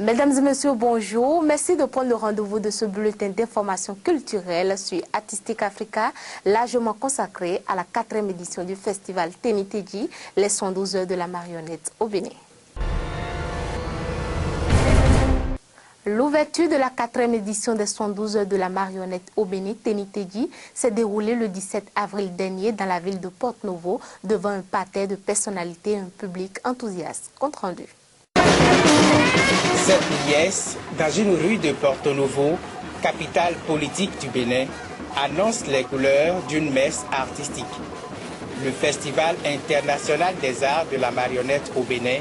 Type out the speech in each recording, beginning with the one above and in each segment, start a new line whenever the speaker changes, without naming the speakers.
Mesdames et messieurs, bonjour. Merci de prendre le rendez-vous de ce bulletin d'information culturelle sur Artistic Africa, largement consacré à la 4e édition du festival Teniteji, les 112 heures de la marionnette au Bénin. L'ouverture de la 4e édition des 112 heures de la marionnette au Bénin, Teniteji, s'est déroulée le 17 avril dernier dans la ville de Porto-Novo devant un parterre de personnalités et un public enthousiaste. Compte rendu.
Cette pièce, dans une rue de Porto-Novo, capitale politique du Bénin, annonce les couleurs d'une messe artistique. Le Festival international des arts de la marionnette au Bénin,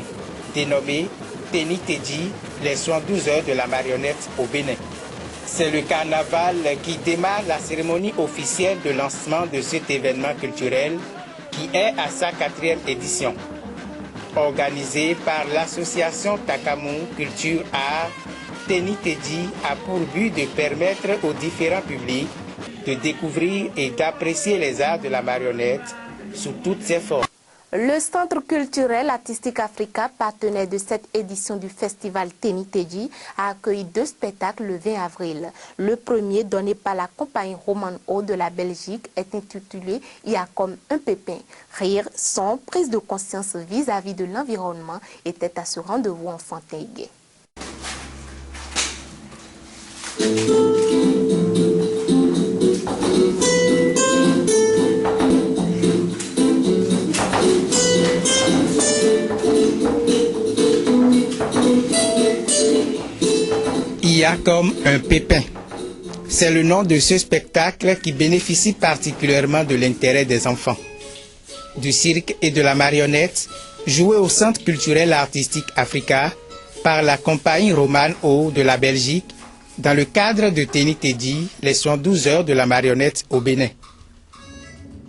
dénommé Teniteji, les 112 heures de la marionnette au Bénin. C'est le carnaval qui démarre la cérémonie officielle de lancement de cet événement culturel qui est à sa 4e édition. Organisé par l'association Takamu Culture Art, Teniteji a pour but de permettre aux différents publics de découvrir et d'apprécier les arts de la marionnette sous toutes ses formes.
Le Centre culturel Artistic Africa, partenaire de cette édition du festival Teniteji, a accueilli 2 spectacles le 20 avril. Le premier, donné par la compagnie Roman O de la Belgique, est intitulé « Il y a comme un pépin ». Rire, son, prise de conscience vis-à-vis de l'environnement était à ce rendez-vous enfantin et gai.
Il y a comme un pépin. C'est le nom de ce spectacle qui bénéficie particulièrement de l'intérêt des enfants. Du cirque et de la marionnette, joué au Centre culturel artistique Africa par la compagnie Roman O de la Belgique, dans le cadre de Teniteji, les 112 heures de la marionnette au Bénin.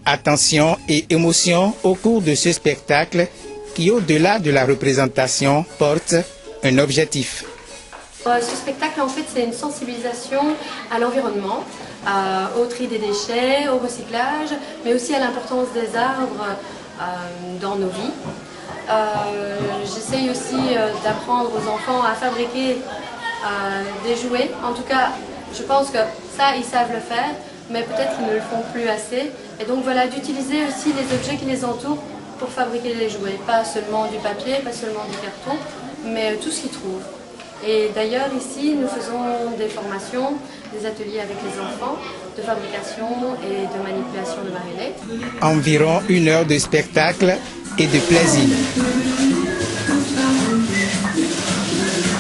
Attention et émotion au cours de ce spectacle qui, au-delà de la représentation, porte un objectif.
Ce spectacle, en fait, c'est une sensibilisation à l'environnement, au tri des déchets, au recyclage, mais aussi à l'importance des arbres dans nos vies. J'essaye aussi d'apprendre aux enfants à fabriquer des jouets. En tout cas, je pense que ça, ils savent le faire, mais peut-être qu'ils ne le font plus assez. Et donc voilà, d'utiliser aussi les objets qui les entourent pour fabriquer les jouets. Pas seulement du papier, pas seulement du carton, mais tout ce qu'ils trouvent. Et d'ailleurs, ici, nous faisons des formations, des ateliers avec les enfants de fabrication et de manipulation de marionnettes.
Environ 1 heure de spectacle et de plaisir.